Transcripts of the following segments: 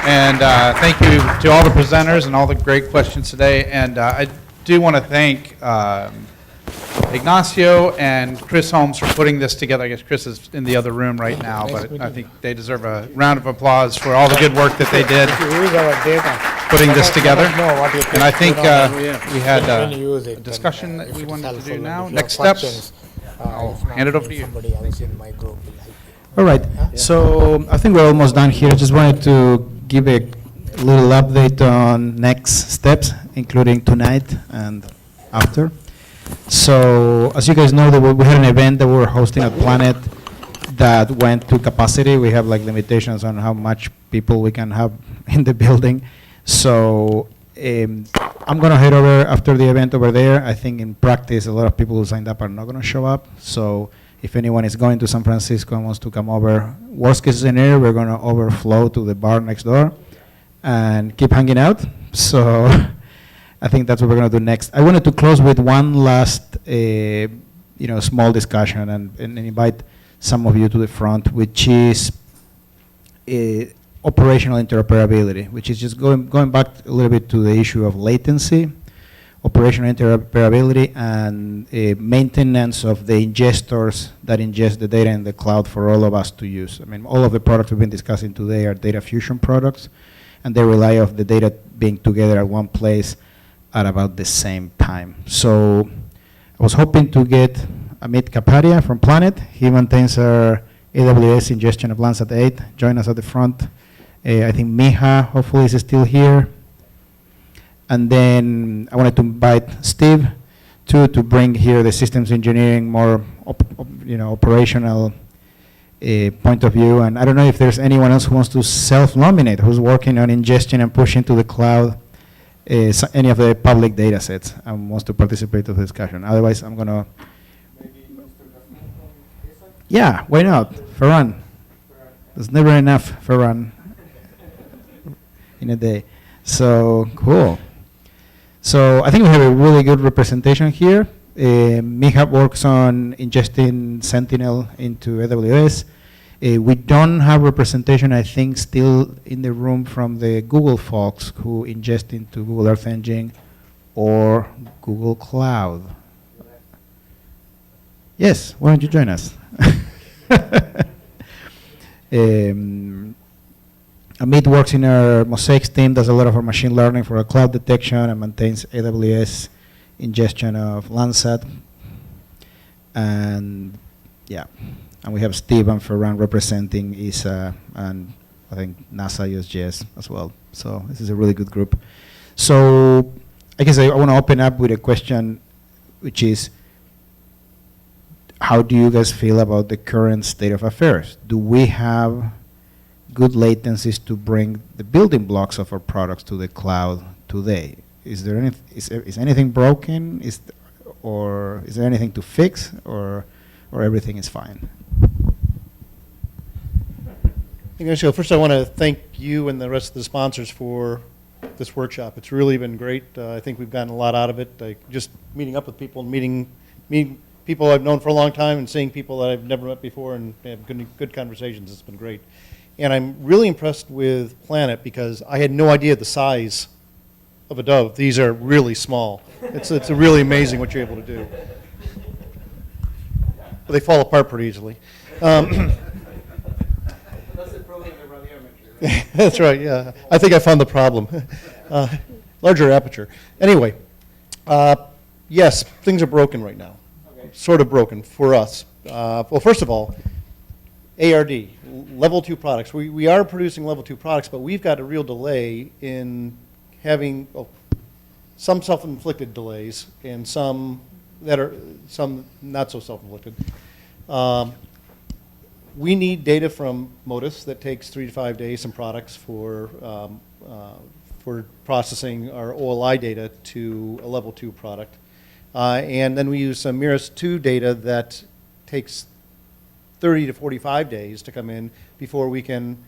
And thank you to all the presenters and all the great questions today. And I do want to thank Ignacio and Chris Holmes for putting this together. I guess Chris is in the other room right now, but I think they deserve a round of applause for all the good work that they did putting this together. And I think we had a discussion that we wanted to do now. Next steps, I'll hand it over to you. All right, so I think we're almost done here. Just wanted to give a little update on next steps, including tonight and after. So as you guys know, we had an event that we were hosting at Planet that went to capacity. We have like limitations on how much people we can have in the building. So I'm going to head over after the event over there. I think in practice, a lot of people who signed up are not going to show up. So if anyone is going to San Francisco and wants to come over, worst case scenario, we're going to overflow to the bar next door and keep hanging out. So I think that's what we're going to do next. I wanted to close with one last small discussion and invite some of you to the front, which is operational interoperability, which is just going back a little bit to the issue of latency, operational interoperability, and maintenance of the ingestors that ingest the data in the cloud for all of us to use. I mean, all of the products we've been discussing today are data fusion products, and they rely on the data being together at one place at about the same time. So I was hoping to get Amit Kapadia from Planet. He maintains our AWS ingestion of Landsat 8. Join us at the front. I think Miha, hopefully, is still here. And then I wanted to invite Steve, too, to bring here the systems engineering, more operational point of view. And I don't know if there's anyone else who wants to self-nominate, who's working on ingestion and pushing to the cloud any of the public data sets and wants to participate in the discussion. Otherwise, I'm going to... Yeah, why not? Ferran. There's never enough Ferran in a day. So, cool. So I think we have a really good representation here. Miha works on ingesting Sentinel into AWS. We don't have representation, I think, still in the room from the Google folks who ingest into Google Earth Engine or Google Cloud. Yes, why don't you join us? Amit works in our Mosaics team, does a lot of our machine learning for our cloud detection and maintains AWS ingestion of Landsat. And yeah. And we have Steve and Ferran representing ESA and I think NASA, USGS as well. So this is a really good group. So I guess I want to open up with a question, which is, how do you guys feel about the current state of affairs? Do we have good latencies to bring the building blocks of our products to the cloud today? Is there is anything broken? Or is there anything to fix, or everything is fine? Ignacio, first I want to thank you and the rest of the sponsors for this workshop. It's really been great. I think we've gotten a lot out of it. Just meeting up with people and meeting people I've known for a long time and seeing people that I've never met before and have good conversations. It's been great. And I'm really impressed with Planet because I had no idea the size of a dove. These are really small. It's really amazing what you're able to do. But they fall apart pretty easily. That's right, yeah. I think I found the problem. Larger aperture. Anyway, yes, things are broken right now. Okay. Sort of broken for us. Well, first of all, ARD, level 2 products. We are producing level 2 products, but we've got a real delay in having some self-inflicted delays and some not so self-inflicted. We need data from Modus that takes 3 to 5 days, some products for processing our OLI data to a level 2 product. And then we use some Mirrors 2 data that takes 30 to 45 days to come in before we can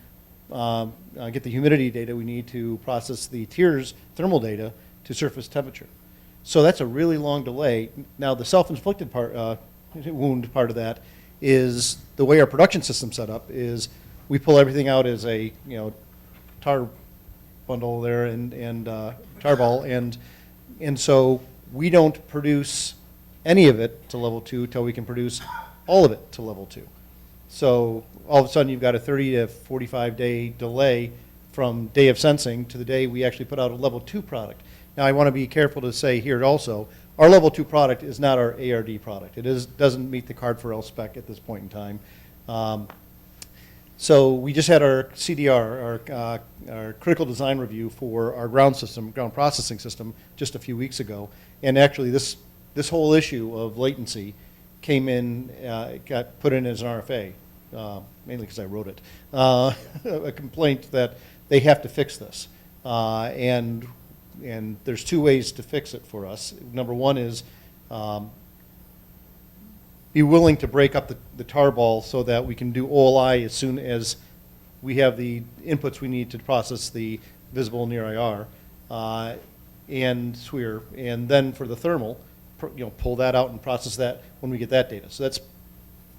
get the humidity data we need to process the tiers thermal data to surface temperature. So that's a really long delay. Now the self-inflicted part, wound part of that is the way our production system's set up is we pull everything out as a tar bundle there and tarball, and so we don't produce any of it to level 2 until we can produce all of it to level 2. So all of a sudden you've got a 30 to 45 day delay from day of sensing to the day we actually put out a level 2 product. Now I want to be careful to say here also, our level 2 product is not our ARD product. It doesn't meet the card for L spec at this point in time. So we just had our CDR, our critical design review for our ground processing system just a few weeks ago. And actually this whole issue of latency came in, got put in as an RFA, mainly because I wrote it, a complaint that they have to fix this. And there's 2 ways to fix it for us. Number one is be willing to break up the tarball so that we can do OLI as soon as we have the inputs we need to process the visible near IR and SWIR. And then for the thermal, pull that out and process that when we get that data. So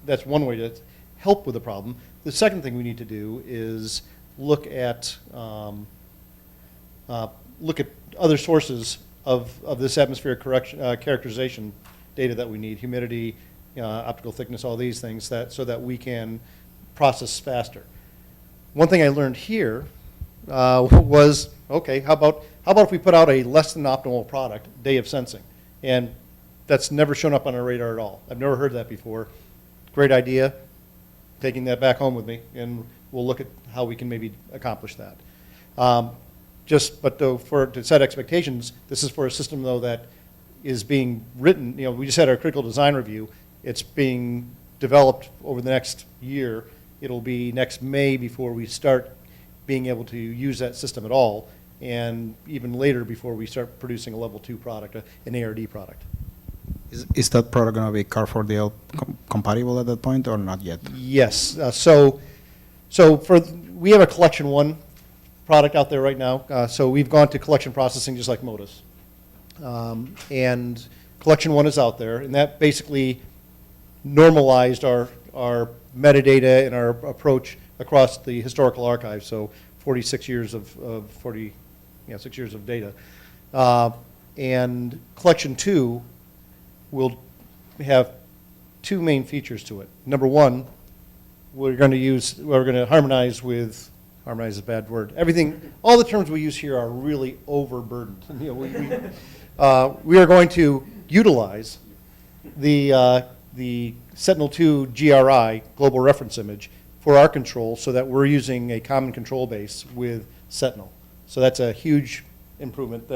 that's one way to help with the problem. The second thing we need to do is look at other sources of this atmospheric characterization data that we need, humidity, optical thickness, all these things, so that we can process faster. One thing I learned here was, okay, how about if we put out a less than optimal product, day of sensing? And that's never shown up on our radar at all. I've never heard that before. Great idea. Taking that back home with me, and we'll look at how we can maybe accomplish that. But to set expectations, this is for a system though that is being written. We just had our critical design review. It's being developed over the next year. It'll be next May before we start being able to use that system at all, and even later before we start producing a level 2 product, an ARD product. Is that product going to be CAR4DL compatible at that point, or not yet? Yes. We have a Collection 1 product out there right now. So we've gone to collection processing just like Modus. And Collection 1 is out there, and that basically normalized our metadata and our approach across the historical archive. So 46 years of 6 years of data. And Collection 2 will have 2 main features to it. Number one, we're going to harmonize is a bad word. All the terms we use here are really overburdened. We are going to utilize the Sentinel-2 GRI, Global Reference Image, for our control so that we're using a common control base with Sentinel. So that's a huge improvement.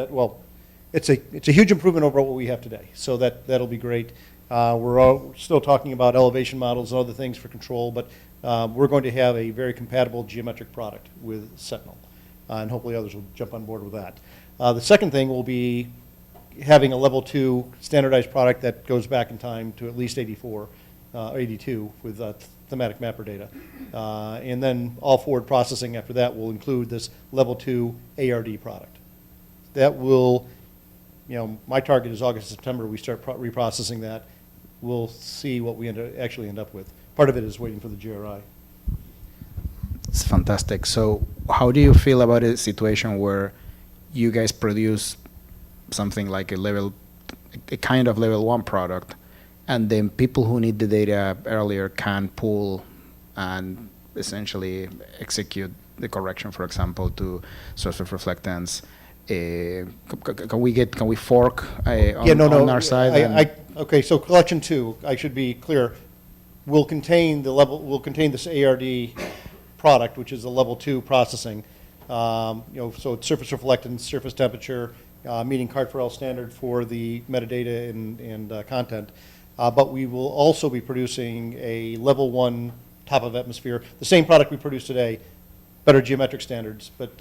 It's a huge improvement over what we have today. So that'll be great. We're still talking about elevation models and other things for control, but we're going to have a very compatible geometric product with Sentinel, and hopefully others will jump on board with that. The second thing will be having a level 2 standardized product that goes back in time to at least 82 with thematic mapper data. And then all forward processing after that will include this level 2 ARD product. That will, my target is August, September, we start reprocessing that. We'll see what we actually end up with. Part of it is waiting for the GRI. It's fantastic. So how do you feel about a situation where you guys produce something like a kind of level 1 product, and then people who need the data earlier can pull and essentially execute the correction, for example, to source of reflectance? Can we fork on our side? Okay, so Collection 2, I should be clear, will contain this ARD product, which is a level 2 processing. So it's surface reflectance, surface temperature, meeting Cart4L standard for the metadata and content. But we will also be producing a level 1 top of atmosphere, the same product we produce today, better geometric standards, but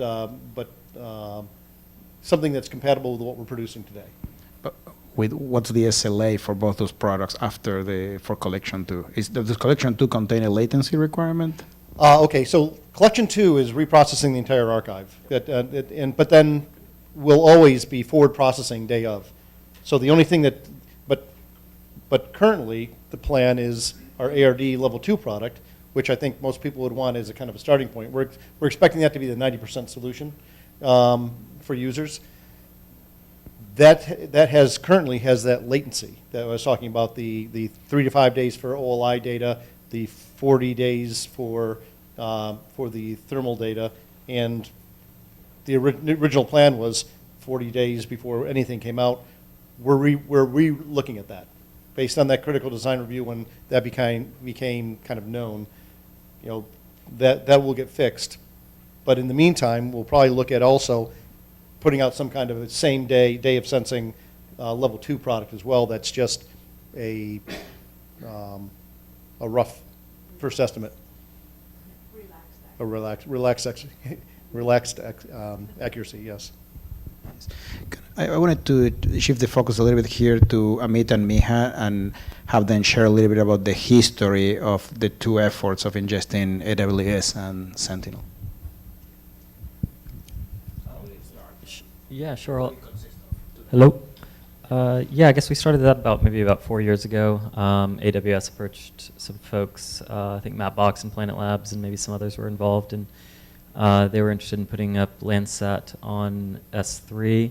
something that's compatible with what we're producing today. But what's the SLA for both those products for Collection 2? Does Collection 2 contain a latency requirement? Okay, so Collection 2 is reprocessing the entire archive, but then will always be forward processing day of. So the only thing but currently the plan is our ARD level 2 product, which I think most people would want as a kind of a starting point. We're expecting that to be the 90% solution. for users. That currently has that latency that I was talking about, the 3 to 5 days for OLI data, the 40 days for the thermal data, and the original plan was 40 days before anything came out. We're re-looking at that. Based on that critical design review, when that became kind of known, that will get fixed. But in the meantime, we'll probably look at also putting out some kind of a same day of sensing level 2 product as well. That's just a rough first estimate. Relaxed accuracy, yes. I wanted to shift the focus a little bit here to Amit and Miha and have them share a little bit about the history of the two efforts of ingesting AWS and Sentinel. Yeah, sure. Hello? Yeah, I guess we started that about 4 years ago. AWS approached some folks, I think Mapbox and Planet Labs and maybe some others were involved, and they were interested in putting up Landsat on S3,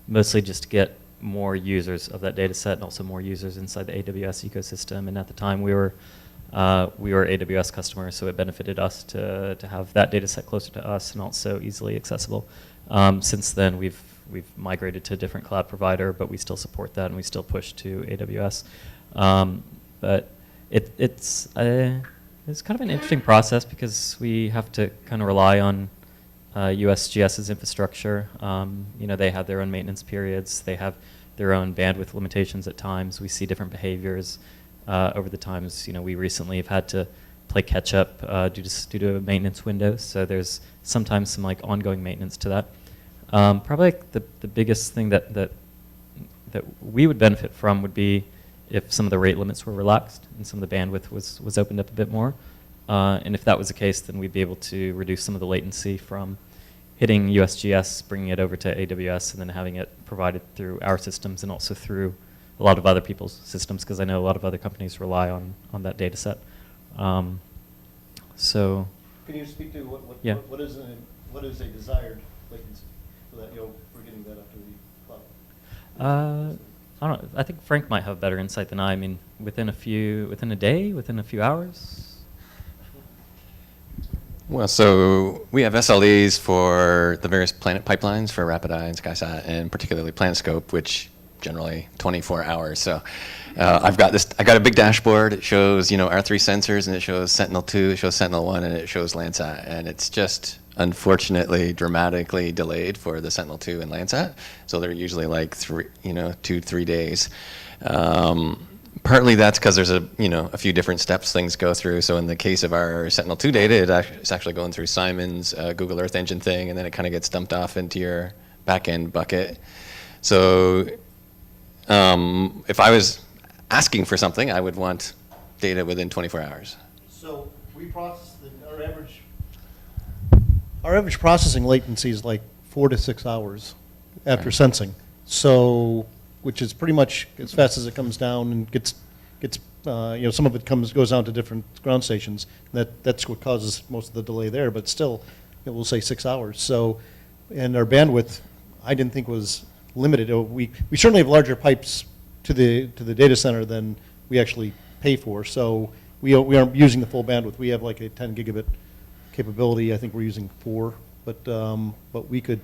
mostly just to get more users of that data set and also more users inside the AWS ecosystem. And at the time we were AWS customers, so it benefited us to have that data set closer to us and also easily accessible. Since then, we've migrated to a different cloud provider, but we still support that and we still push to AWS. But it's kind of an interesting process because we have to kind of rely on USGS's infrastructure. They have their own maintenance periods. They have their own bandwidth limitations at times. We see different behaviors over the times. We recently have had to play catch up due to maintenance windows. So there's sometimes some ongoing maintenance to that. Probably the biggest thing that we would benefit from would be if some of the rate limits were relaxed and some of the bandwidth was opened up a bit more. And if that was the case, then we'd be able to reduce some of the latency from hitting USGS, bringing it over to AWS, and then having it provided through our systems and also through a lot of other people's systems, because I know a lot of other companies rely on that data set. So. Can you speak to what is a desired latency so that we're getting that up to the cloud? I don't know. I think Frank might have better insight than I. I mean, within a day, within a few hours. Well, so we have SLEs for the various planet pipelines for RapidEye and SkySat, and particularly PlanetScope, which generally 24 hours. So I got a big dashboard. It shows our 3 sensors, and it shows Sentinel-2, it shows Sentinel-1, and it shows Landsat, and it's just unfortunately dramatically delayed for the Sentinel-2 and Landsat. So they're usually 2-3 days. Partly that's because there's a few different steps things go through. So in the case of our Sentinel-2 data, it's actually going through Simon's Google Earth Engine thing, and then it kind of gets dumped off into your backend bucket. So if I was asking for something, I would want data within 24 hours. So we process our average processing latency is 4 to 6 hours after sensing. So, which is pretty much as fast as it comes down and gets some of it goes down to different ground stations. That's what causes most of the delay there. But still, we'll say 6 hours. So, and our bandwidth, I didn't think was limited. We certainly have larger pipes to the data center than we actually pay for. So we aren't using the full bandwidth. We have a 10 gigabit capability. I think we're using 4, but we could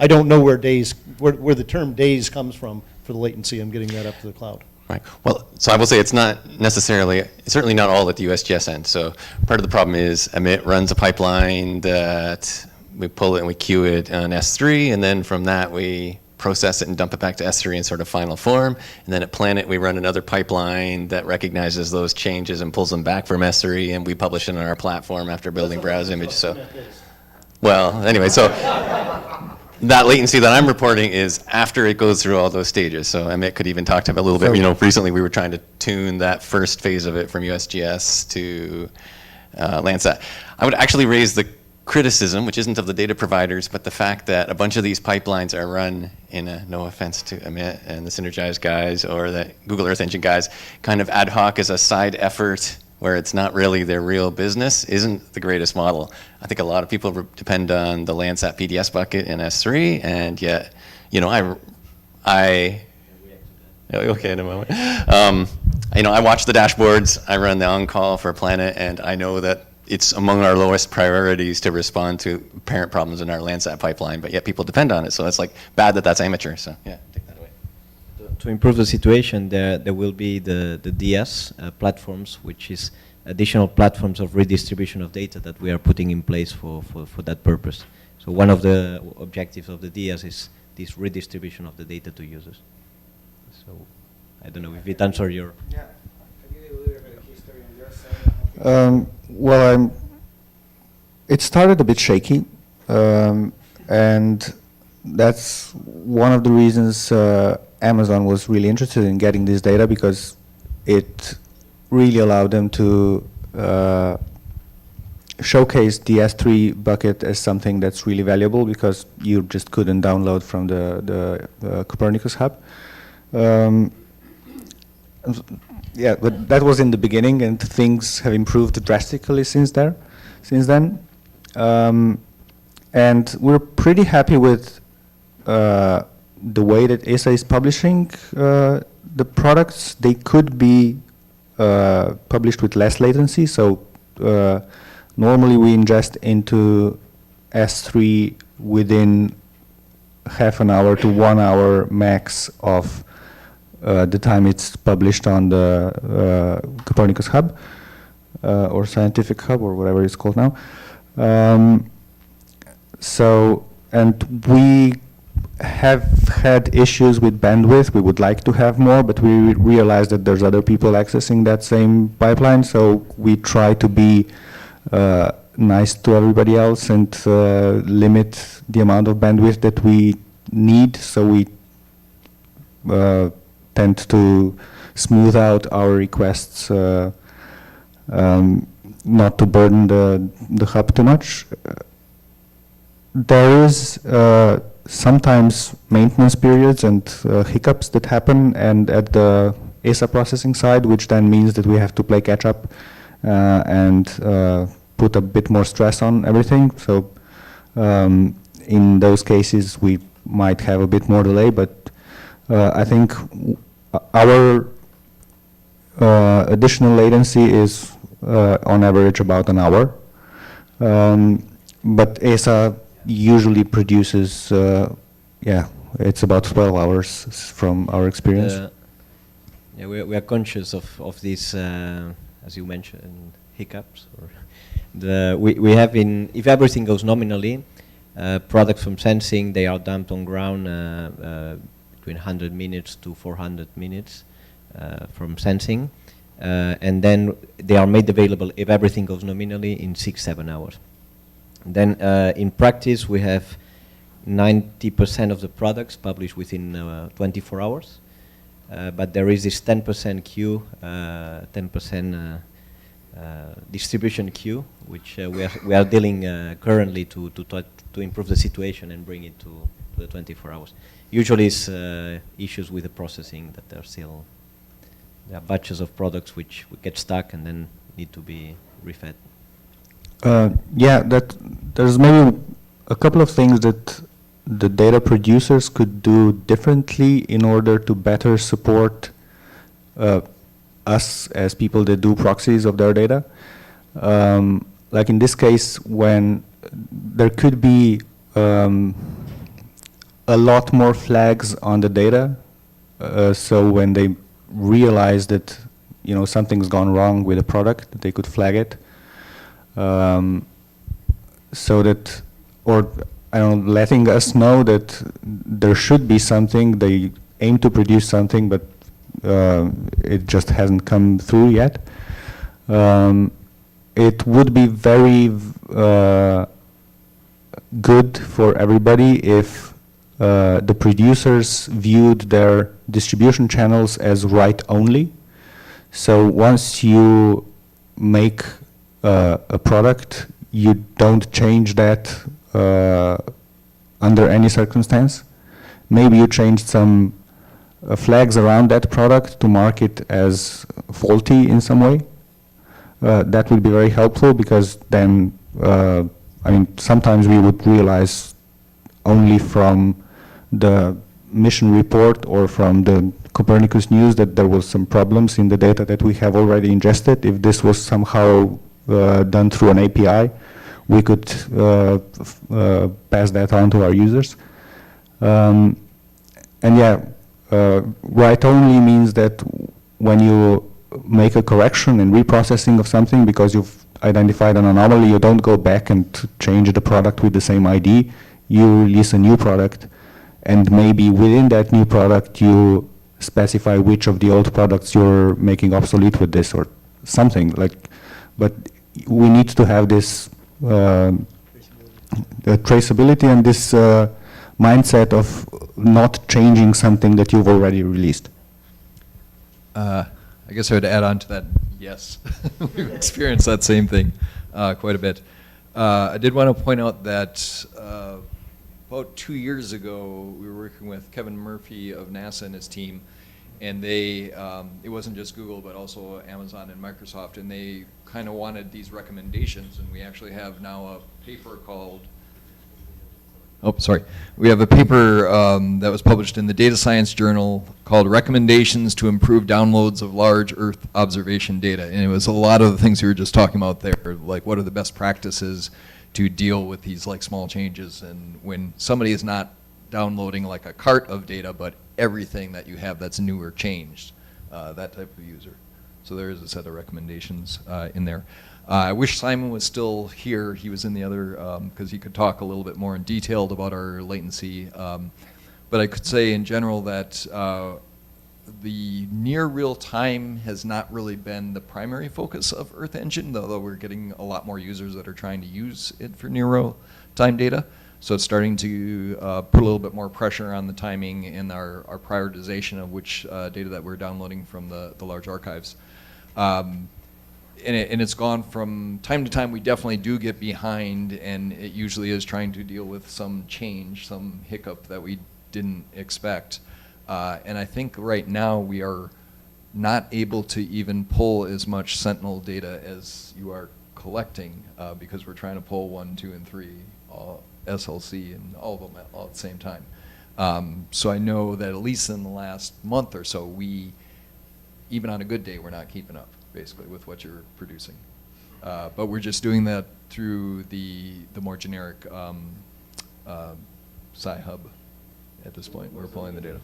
I don't know where the term days comes from for the latency. I'm getting that up to the cloud. Right. Well, so I will say it's certainly not all at the USGS end. So part of the problem is Emit runs a pipeline that we pull it and we queue it on S3, and then from that we process it and dump it back to S3 in sort of final form. And then at Planet, we run another pipeline that recognizes those changes and pulls them back from S3, and we publish it on our platform after building browse image. So, well, anyway, so that latency that I'm reporting is after it goes through all those stages. So Amit could even talk to him a little bit. Recently we were trying to tune that first phase of it from USGS to Landsat. I would actually raise the criticism, which isn't of the data providers, but the fact that a bunch of these pipelines are run in no offense to Amit and the Synergize guys or the Google Earth Engine guys, kind of ad hoc as a side effort where it's not really their real business isn't the greatest model. I think a lot of people depend on the Landsat PDS bucket in S3, and yet, you know, okay, in a moment. You know, I watch the dashboards, I run the on-call for Planet, and I know that it's among our lowest priorities to respond to apparent problems in our Landsat pipeline, but yet people depend on it, so it's like bad that that's amateur, so yeah, take that away. To improve the situation, there will be the DS platforms, which is additional platforms of redistribution of data that we are putting in place for that purpose. So one of the objectives of the DS is this redistribution of the data to users. So I don't know if it answers your... Yeah. Can you give a little bit of history on your side? Well, it started a bit shaky, and that's one of the reasons Amazon was really interested in getting this data, because it really allowed them to showcase the S3 bucket as something that's really valuable, because you just couldn't download from the Copernicus hub. Yeah, but that was in the beginning, and things have improved drastically since then. And we're pretty happy with the way that ESA is publishing the products. They could be published with less latency. So normally we ingest into S3 within half an hour to 1 hour max of the time it's published on the Copernicus hub or scientific hub or whatever it's called now. And we have had issues with bandwidth. We would like to have more, but we realize that there's other people accessing that same pipeline, so we try to be nice to everybody else and limit the amount of bandwidth that we need, so we tend to smooth out our requests, not to burden the hub too much. There is sometimes maintenance periods and hiccups that happen, and at the ESA processing side, which then means that we have to play catch up and put a bit more stress on everything. So in those cases, we might have a bit more delay, but I think our additional latency is on average about an hour. But ESA usually produces, it's about 12 hours from our experience. Yeah, we are conscious of these, as you mentioned, hiccups. Or we have if everything goes nominally, products from sensing, they are dumped on ground between 100 minutes to 400 minutes from sensing. And then they are made available, if everything goes nominally, in 6-7 hours. Then in practice, we have 90% of the products published within 24 hours. But there is this 10% queue, 10% distribution queue, which we are dealing currently to improve the situation and bring it to the 24 hours. Usually it's issues with the processing that there are batches of products which get stuck and then need to be refed. There's maybe a couple of things that the data producers could do differently in order to better support us as people that do proxies of their data. Like in this case, when there could be a lot more flags on the data, so when they realize that something's gone wrong with a product, that they could flag it, so that, or letting us know that there should be something. They aim to produce something, but it just hasn't come through yet. It would be very good for everybody if the producers viewed their distribution channels as write only. So once you make a product, you don't change that under any circumstance. Maybe you changed some flags around that product to mark it as faulty in some way. that would be very helpful, because then, I mean, sometimes we would realize only from the mission report or from the Copernicus news that there was some problems in the data that we have already ingested. If this was somehow done through an API, we could pass that on to our users. And yeah, write only means that when you make a correction and reprocessing of something because you've identified an anomaly, you don't go back and change the product with the same ID. You release a new product, and maybe within that new product you specify which of the old products you're making obsolete with this or something like. But we need to have this traceability and this mindset of not changing something that you've already released. I guess I would add on to that, yes. We've experienced that same thing quite a bit. I did want to point out that about 2 years ago, we were working with Kevin Murphy of NASA and his team, and they, it wasn't just Google, but also Amazon and Microsoft, and they kind of wanted these recommendations, and we actually have now a paper called, we have a paper that was published in the Data Science Journal called Recommendations to Improve Downloads of Large Earth Observation Data. And it was a lot of the things we were just talking about there, like what are the best practices to deal with these like small changes, and when somebody is not downloading like a cart of data, but everything that you have that's new or changed, that type of user. So there is a set of recommendations in there. I wish Simon was still here. He was in the other, because he could talk a little bit more in detail about our latency. But I could say in general that the near real time has not really been the primary focus of Earth Engine, although we're getting a lot more users that are trying to use it for near real time data. So it's starting to put a little bit more pressure on the timing and our prioritization of which data that we're downloading from the large archives. And it's gone from time to time. We definitely do get behind, and it usually is trying to deal with some change, some hiccup that we didn't expect. And I think right now we are not able to even pull as much Sentinel data as you are collecting, because we're trying to pull 1, 2, and 3 SLC and all of them all at the same time. So I know that at least in the last month or so, even on a good day, we're not keeping up, basically, with what you're producing. But we're just doing that through the more generic Sci-Hub at this point. We're pulling the data.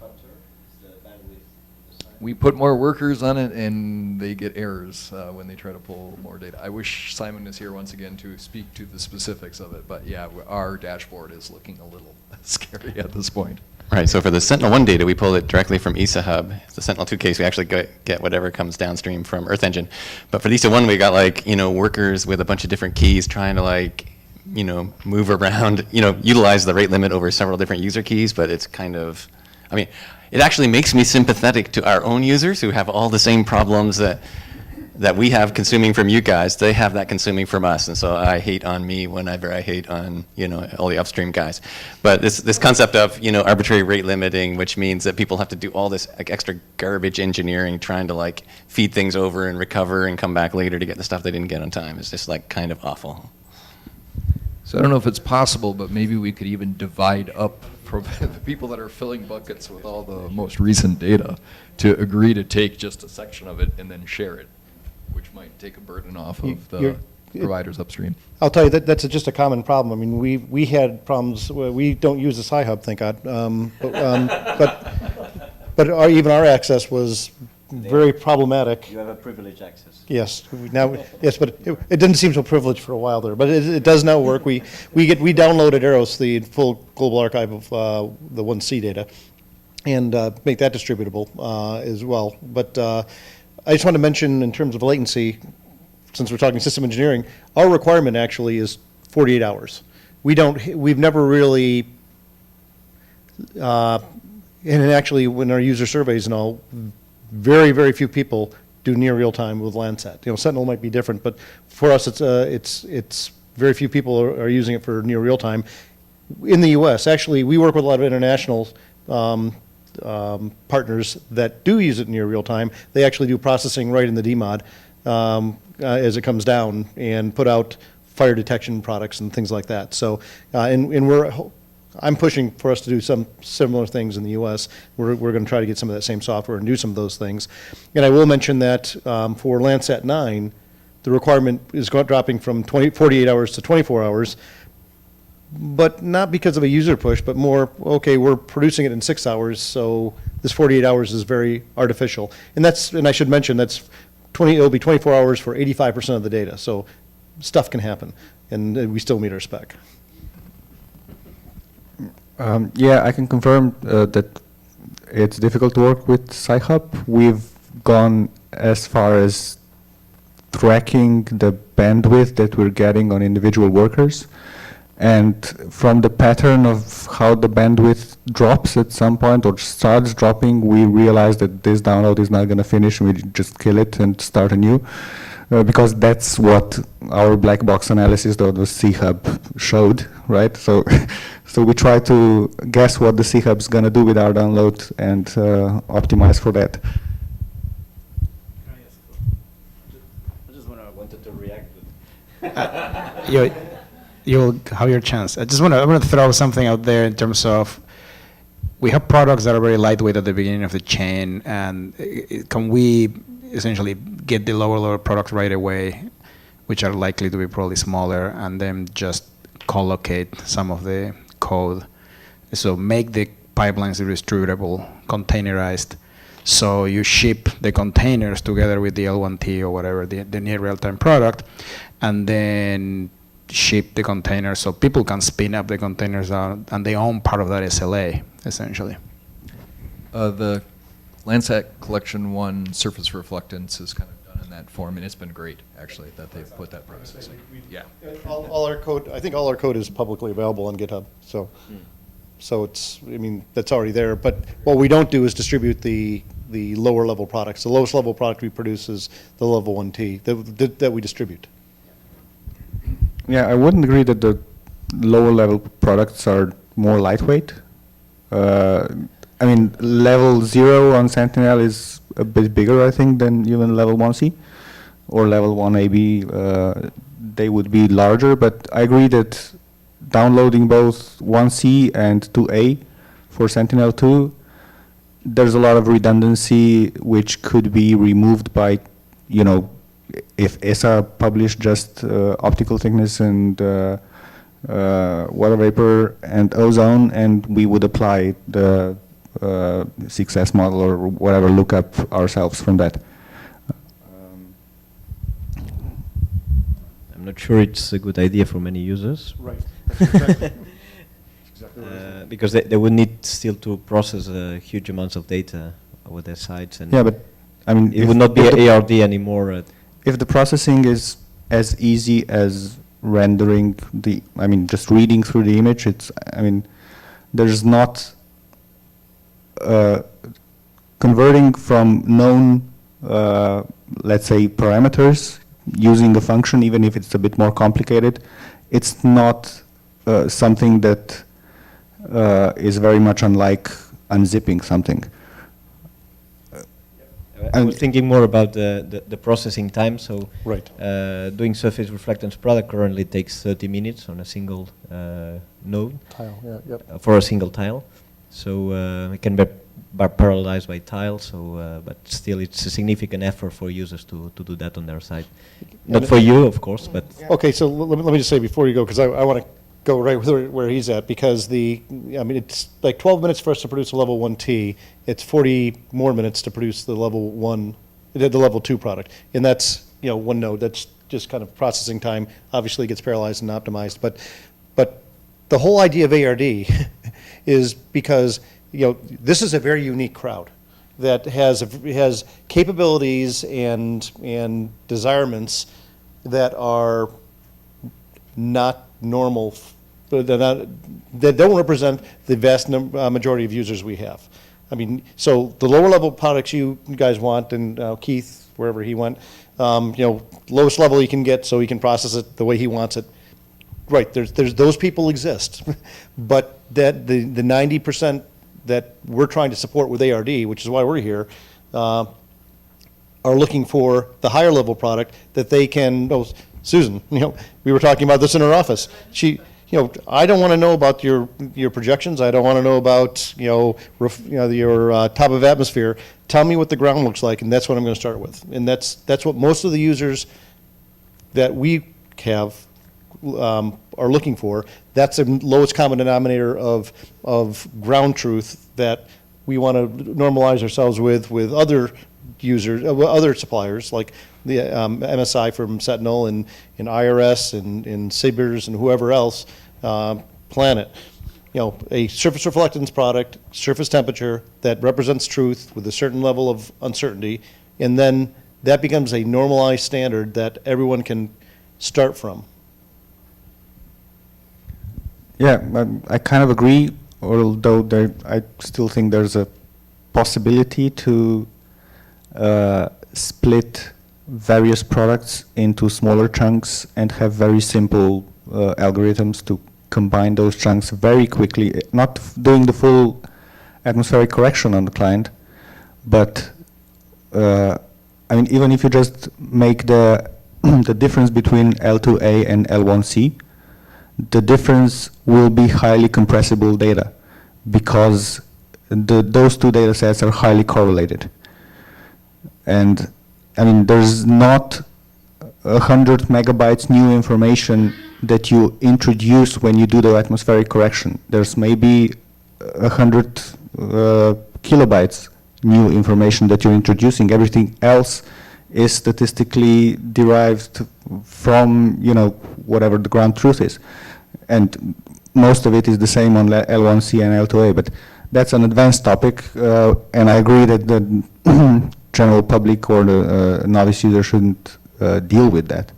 We put more workers on it, and they get errors when they try to pull more data. I wish Simon was here once again to speak to the specifics of it, but yeah, our dashboard is looking a little scary at this point. Right, so for the Sentinel-1 data, we pull it directly from ESA Hub. The Sentinel-2 case, we actually get whatever comes downstream from Earth Engine. But for the ESA-1, we got like, workers with a bunch of different keys trying to like, move around, utilize the rate limit over several different user keys, but it's kind of, it actually makes me sympathetic to our own users who have all the same problems that we have consuming from you guys. They have that consuming from us, and so I hate on me whenever I hate on all the upstream guys. But this concept of arbitrary rate limiting, which means that people have to do all this like extra garbage engineering, trying to like feed things over and recover and come back later to get the stuff they didn't get on time, is just like kind of awful. So I don't know if it's possible, but maybe we could even divide up the people that are filling buckets with all the most recent data to agree to take just a section of it and then share it, which might take a burden off of the providers upstream. I'll tell you, that's just a common problem. I mean, we had problems where we don't use the Sci-Hub, thank God. But even our access was very problematic. You have a privileged access. Yes, yes, but it didn't seem so privileged for a while there. But it does now work. We downloaded Eros, the full global archive of the 1C data, and make that distributable as well. But I just want to mention, in terms of latency, since we're talking system engineering, our requirement actually is 48 hours. We've never really, and actually when our user surveys and all, very, very few people do near real time with Landsat. Sentinel might be different, but for us, it's very few people are using it for near real time. In the U.S., actually, we work with a lot of international partners that do use it near real time. They actually do processing right in the DMOD. as it comes down and put out fire detection products and things like that. So, I'm pushing for us to do some similar things in the U.S. We're going to try to get some of that same software and do some of those things. And I will mention that for Landsat 9, the requirement is dropping from 48 hours to 24 hours, but not because of a user push, but more, okay, we're producing it in 6 hours, so this 48 hours is very artificial. And I should mention, it'll be 24 hours for 85% of the data, so stuff can happen, and we still meet our spec. Yeah, I can confirm that it's difficult to work with Sci-Hub. We've gone as far as tracking the bandwidth that we're getting on individual workers. And from the pattern of how the bandwidth drops at some point or starts dropping, we realize that this download is not going to finish, and we just kill it and start anew. Because that's what our black box analysis of the C-Hub showed, right? So, so we try to guess what the C-Hub's going to do with our download and optimize for that. I just wanted to react. You'll have your chance. I want to throw something out there in terms of, we have products that are very lightweight at the beginning of the chain, and can we essentially get the lower products right away, which are likely to be probably smaller, and then just collocate some of the code. So make the pipelines distributable, containerized, so you ship the containers together with the L1T or whatever, the near real-time product, and then ship the containers so people can spin up the containers out, and they own part of that SLA, essentially. The Landsat Collection 1 surface reflectance is kind of done in that form, and it's been great, actually, that they've put that process in. Yeah. All our code, I think all our code is publicly available on GitHub, so it's, I mean, that's already there. But what we don't do is distribute the lower level products. The lowest level product we produce is the level 1T that we distribute. Yeah, I wouldn't agree that the lower level products are more lightweight. I mean, level 0 on Sentinel is a bit bigger, I think, than even level 1C or level 1AB. They would be larger, but I agree that downloading both 1C and 2A for Sentinel-2, there's a lot of redundancy which could be removed by, you know, if ESA published just optical thickness and water vapor and ozone, and we would apply the 6S model or whatever lookup ourselves from that. I'm not sure it's a good idea for many users. Right. That's exactly right. Because they would need still to process huge amounts of data over their sites. And Yeah, but I mean, it would not be ARD anymore. If the processing is as easy as rendering I mean, just reading through the image, I mean, there's not converting from known, let's say, parameters using a function, even if it's a bit more complicated, it's not something that is very much unlike unzipping something. I was thinking more about the processing time. So Right. Doing surface reflectance product currently takes 30 minutes on a single node Tile, yeah, yep. for a single tile. So it can be parallelized by tile. So, but still, it's a significant effort for users to do that on their side. Not for you, of course, but Okay, so let me just say before you go, because I want to go right where he's at, because I mean, it's like 12 minutes for us to produce a level 1T. It's 40 more minutes to produce the level 1, the level 2 product. And that's, you know, one node. That's just kind of processing time. Obviously, it gets parallelized and optimized. But the whole idea of ARD is because, you know, this is a very unique crowd that has capabilities and desirements that are not normal, that don't represent the vast majority of users we have. I mean, so the lower level products you guys want, and Keith, wherever he went, you know, lowest level he can get so he can process it the way he wants it. Right, there's those people exist, but that the 90% that we're trying to support with ARD, which is why we're here, are looking for the higher level product that they can, oh, Susan, we were talking about this in her office. I don't want to know about your projections. I don't want to know about, your top of atmosphere. Tell me what the ground looks like, and that's what I'm going to start with. And that's what most of the users that we have are looking for. That's the lowest common denominator of ground truth that we want to normalize ourselves with other users, other suppliers like the MSI from Sentinel and IRS and Sabres and whoever else, Planet. A surface reflectance product, surface temperature that represents truth with a certain level of uncertainty, and then that becomes a normalized standard that everyone can start from. Yeah, I kind of agree, although I still think there's a possibility to split various products into smaller chunks and have very simple algorithms to combine those chunks very quickly, not doing the full atmospheric correction on the client, but even if you just make the difference between L2A and L1C, the difference will be highly compressible data because those two data sets are highly correlated. And there's not 100 megabytes new information that you introduce when you do the atmospheric correction. There's maybe 100 kilobytes new information that you're introducing. Everything else is statistically derived from, whatever the ground truth is. And most of it is the same on L1C and L2A, but that's an advanced topic, and I agree that the general public or the novice user shouldn't deal with that.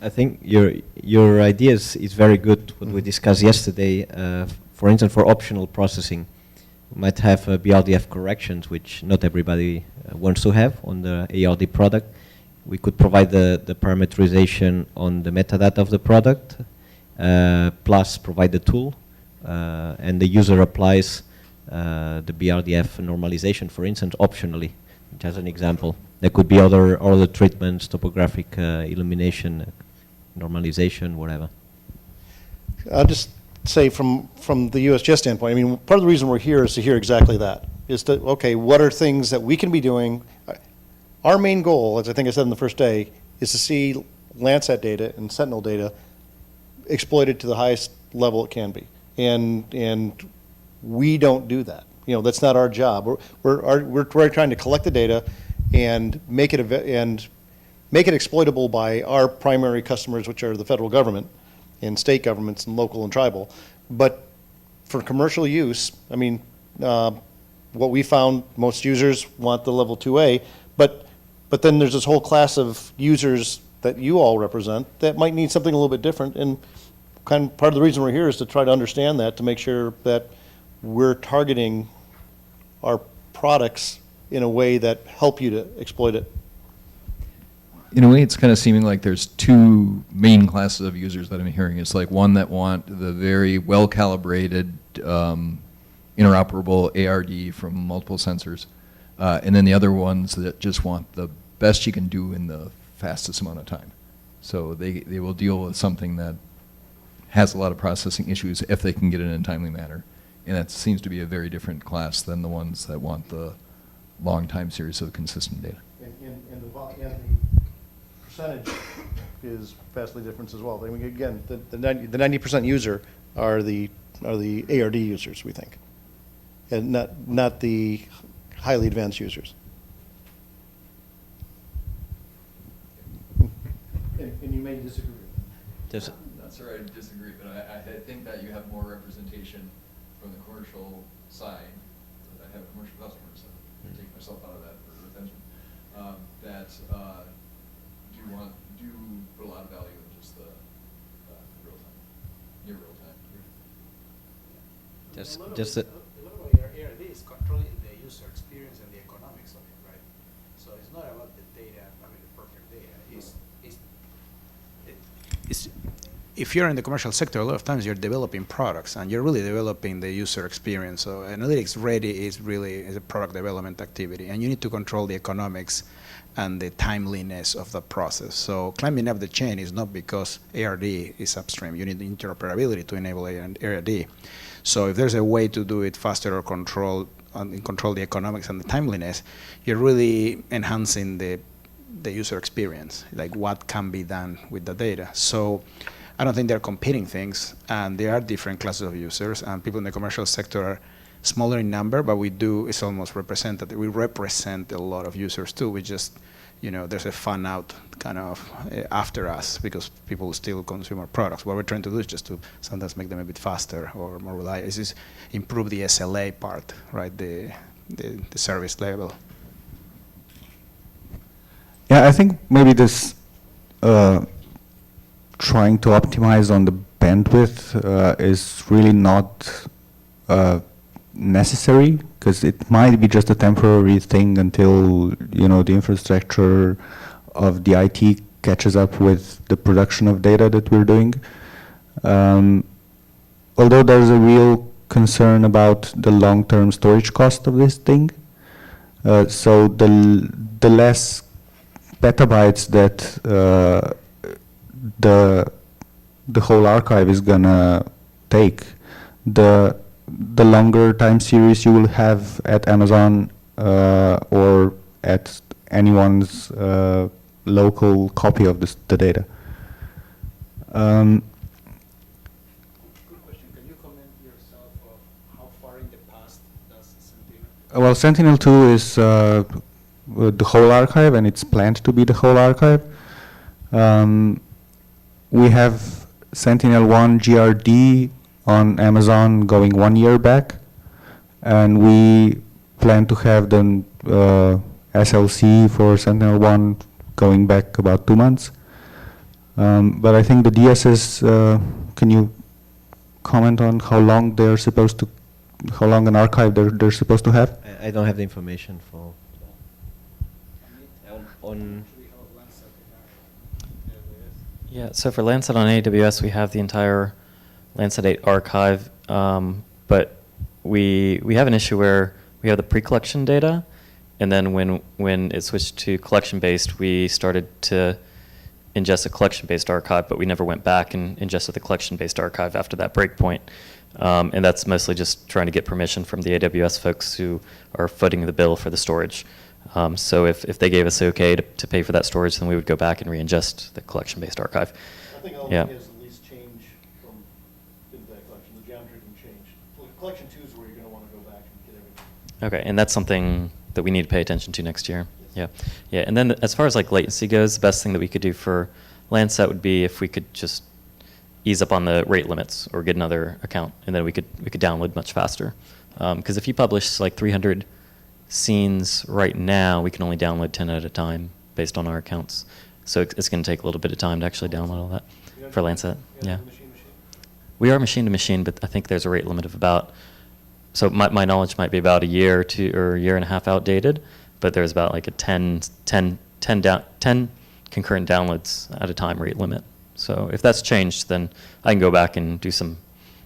I think your ideas is very good. What we discussed yesterday, for instance, for optional processing, we might have BRDF corrections, which not everybody wants to have on the ARD product. We could provide the parameterization on the metadata of the product, plus provide the tool, and the user applies the BRDF normalization, for instance, optionally, just an example. There could be other treatments, topographic illumination, normalization, whatever. I'll just say from the USGS standpoint, part of the reason we're here is to hear exactly that, is to, okay, what are things that we can be doing? Our main goal, as I think I said in the first day, is to see Landsat data and Sentinel data exploited to the highest level it can be. And we don't do that. That's not our job. We're trying to collect the data and make it exploitable by our primary customers, which are the federal government and state governments and local and tribal. But for commercial use, what we found, most users want the level 2A, but then there's this whole class of users that you all represent that might need something a little bit different. And part of the reason we're here is to try to understand that, to make sure that we're targeting our products in a way that help you to exploit it. In a way, it's kind of seeming like there's two main classes of users that I'm hearing. It's like one that want the very well-calibrated, interoperable ARD from multiple sensors, and then the other ones that just want the best you can do in the fastest amount of time. So they will deal with something that has a lot of processing issues if they can get it in a timely manner. And that seems to be a very different class than the ones that want the long time series of consistent data. And the percentage is vastly different as well. Again, the 90% user are the ARD users, we think, and not the highly advanced users. And you may disagree with that. Not sure I disagree, but I think that you have more representation from the commercial side. I have commercial customers, so I take myself out of that for retention. That do put a lot of value in just the real time, near real time. Just A lot of your ARD is controlling the user experience and the economics of it, right? So it's not about the data, the perfect data. if you're in the commercial sector, a lot of times you're developing products and you're really developing the user experience. So analytics ready is a product development activity, and you need to control the economics and the timeliness of the process. So climbing up the chain is not because ARD is upstream. You need interoperability to enable ARD. So if there's a way to do it faster or control the economics and the timeliness, you're really enhancing the user experience, like what can be done with the data. So I don't think they're competing things, and there are different classes of users, and people in the commercial sector are smaller in number, but it's almost representative. We represent a lot of users too. We just, there's a fan out kind of after us because people still consume our products. What we're trying to do is just to sometimes make them a bit faster or more reliable. It's just improve the SLA part, right? The service level. Yeah, I think maybe this trying to optimize on the bandwidth is really not necessary, because it might be just a temporary thing until the infrastructure of the IT catches up with the production of data that we're doing. Although there's a real concern about the long-term storage cost of this thing, so the less petabytes that the whole archive is gonna take, the longer time series you will have at Amazon or at anyone's local copy of the data. Good question. Can you comment yourself of how far in the past does Sentinel? Well, Sentinel-2 is the whole archive, and it's planned to be the whole archive. We have Sentinel-1 GRD on Amazon going 1 year back, and we plan to have the SLC for Sentinel-1 going back about 2 months. But I think the DSS, can you comment on how long an archive they're supposed to have? I don't have the information for on. Yeah, so for Landsat on AWS, we have the entire Landsat 8 archive, but we have an issue where we have the pre-collection data, and then when it switched to collection-based, we started to ingest a collection-based archive, but we never went back and ingested the collection-based archive after that breakpoint. And that's mostly just trying to get permission from the AWS folks who are footing the bill for the storage. So if they gave us the okay to pay for that storage, then we would go back and re-ingest the collection-based archive. I think all Yeah. has the least change from that collection. The geometry can change. Well, collection 2 is where you're going to want to go back and get everything. Okay, and that's something that we need to pay attention to next year. Yeah, yeah. And then as far as like latency goes, the best thing that we could do for Landsat would be if we could just ease up on the rate limits or get another account, and then we could download much faster. Because if you publish like 300 scenes right now, we can only download 10 at a time based on our accounts. So it's going to take a little bit of time to actually download all that for Landsat. Yeah. We are machine to machine, but I think there's a rate limit of about, so my knowledge might be about a year or two or a year and a half outdated, but there's about like a 10 concurrent downloads at a time rate limit. So if that's changed, then I can go back and do some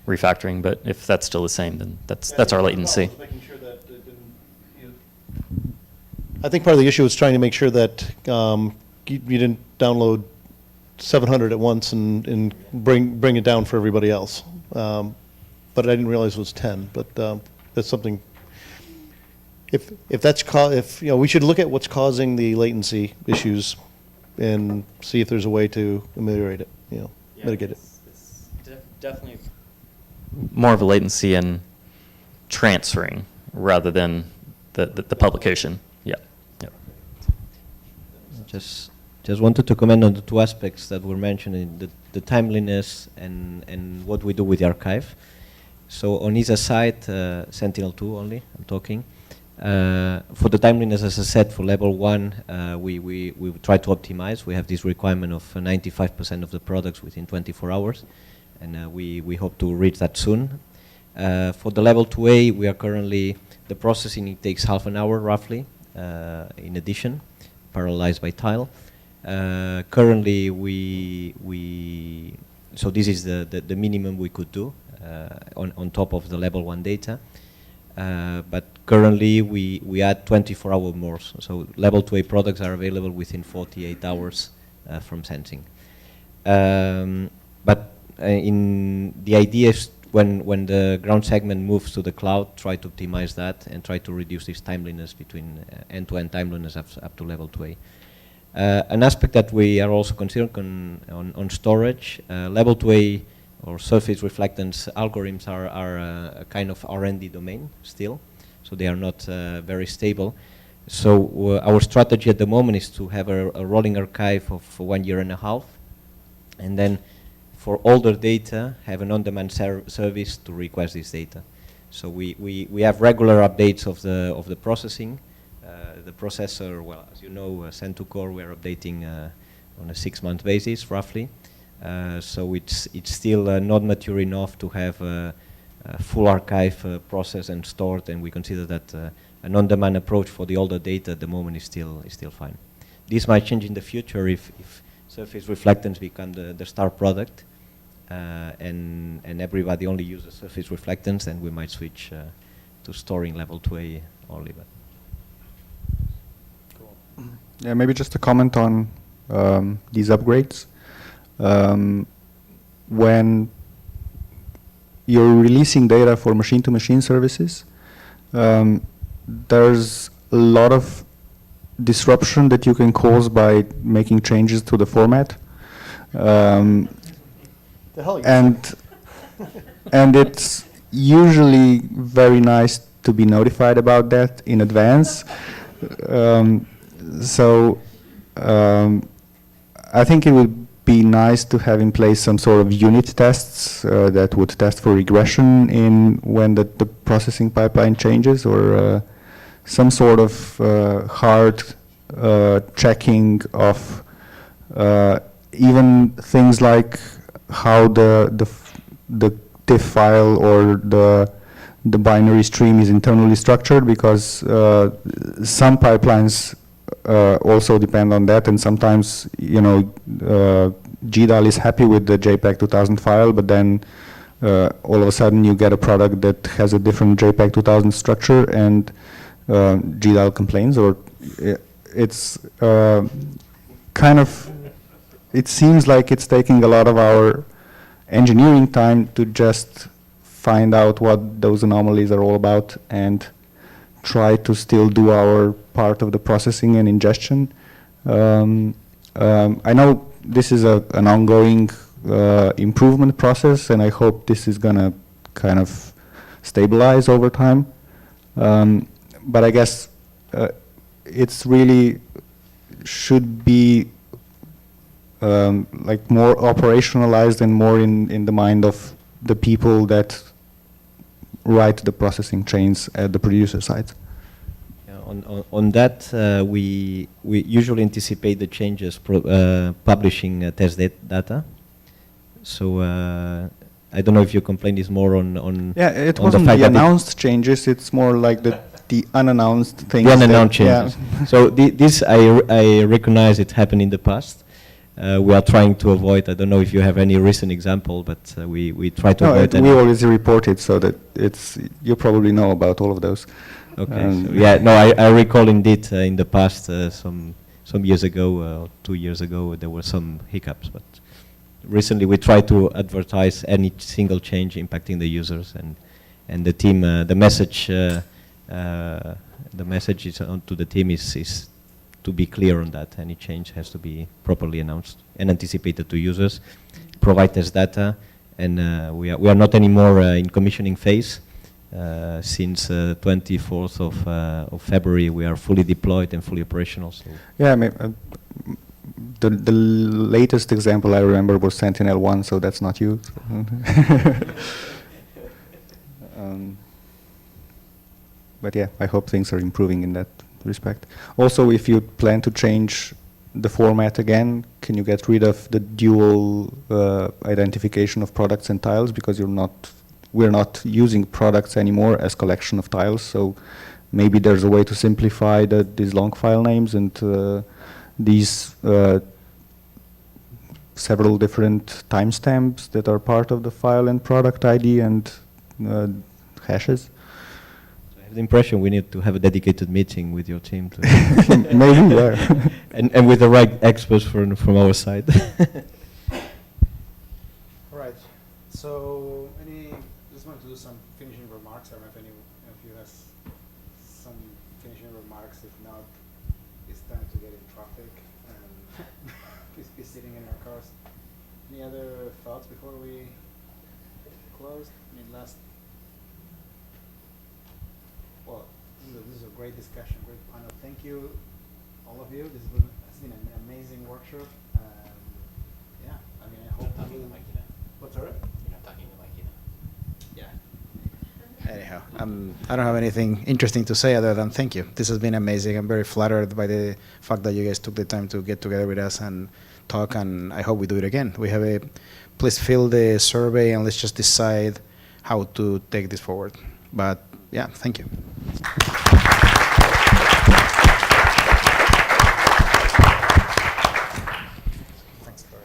refactoring, but if that's still the same, then that's our latency. I think part of the issue is trying to make sure that you didn't download 700 at once and bring it down for everybody else. But I didn't realize it was 10. But that's something. If we should look at what's causing the latency issues and see if there's a way to ameliorate it. Mitigate it. It's definitely more of a latency in transferring rather than the publication. Yeah. Yeah. Just wanted to comment on the two aspects that were mentioned, the timeliness and what we do with the archive. So on ESA side, Sentinel-2 only, I'm talking. For the timeliness, as I said, for level 1, we try to optimize. We have this requirement of 95% of the products within 24 hours, and we hope to reach that soon. For the level 2A, we are currently, the processing, it takes half an hour roughly, in addition, parallelized by tile. Currently, we So this is the minimum we could do on top of the level 1 data. But currently we add 24-hour more. So level 2A products are available within 48 hours from sensing. But in the idea is when the ground segment moves to the cloud, try to optimize that and try to reduce this timeliness between end-to-end timeliness up to level 2A. An aspect that we are also considering on storage, level 2A or surface reflectance algorithms are a kind of R&D domain still, so they are not very stable. So our strategy at the moment is to have a rolling archive of 1.5 years, and then for older data, have an on-demand service to request this data. So we have regular updates of the processing. The processor, well, as you know, send to core, we're updating on a 6-month basis, roughly. So it's still not mature enough to have a full archive processed and stored, and we consider that an on-demand approach for the older data at the moment is still fine. This might change in the future if surface reflectance become the star product, and everybody only uses surface reflectance, then we might switch to storing level 2A only. But yeah, maybe just a comment on these upgrades. When you're releasing data for machine-to-machine services, there's a lot of disruption that you can cause by making changes to the format. And it's usually very nice to be notified about that in advance. So I think it would be nice to have in place some sort of unit tests that would test for regression in when the processing pipeline changes, or some sort of hard checking of even things like how the TIFF file or the binary stream is internally structured, because some pipelines also depend on that, and sometimes, you know, GDAL is happy with the JPEG 2000 file, but then all of a sudden you get a product that has a different JPEG 2000 structure, and GDAL complains, or it's kind of, it seems like it's taking a lot of our engineering time to just find out what those anomalies are all about and try to still do our part of the processing and ingestion. I know this is an ongoing improvement process, and I hope this is gonna kind of stabilize over time. But I guess it's really should be like more operationalized and more in the mind of the people that write the processing chains at the producer side. Yeah, on that, we usually anticipate the changes publishing test data. So I don't know if your complaint is more on yeah, it on wasn't the, the announced changes, it's more like the unannounced things. The unannounced changes. Yeah. So this I recognize it happened in the past. We are trying to avoid. I don't know if you have any recent example, but we try to avoid. We always report it, so that it's you probably know about all of those. Okay. So yeah. No, I recall indeed in the past some years ago, 2 years ago, there were some hiccups, but recently we try to advertise any single change impacting the users, and the team. The message is on to the team is to be clear on that. Any change has to be properly announced and anticipated to users, provide test data, and we are not anymore in commissioning phase. Since 24th of February, we are fully deployed and fully operational. So yeah, I mean, the latest example I remember was Sentinel-1, so that's not you. But yeah, I hope things are improving in that respect. Also, if you plan to change the format again, can you get rid of the dual identification of products and tiles, because we're not using products anymore as collection of tiles, so maybe there's a way to simplify these long file names and these several different timestamps that are part of the file and product ID and hashes. I have the impression we need to have a dedicated meeting with your team. To Maybe, yeah. and with the right experts from our side. All right. So, just wanted to do some finishing remarks. I don't know if any of you has some finishing remarks. If not, it's time to get in traffic and please be sitting in our cars. Any other thoughts before we close? Well, this is a great discussion, great panel. Thank you, all of you. This has been an amazing workshop. Yeah, I mean, I hope you. What's that? You're not talking to Mikey now. Yeah. Anyhow, I don't have anything interesting to say other than thank you. This has been amazing. I'm very flattered by the fact that you guys took the time to get together with us and talk, and I hope we do it again. Please fill the survey and let's just decide how to take this forward. But yeah, thank you. Thanks for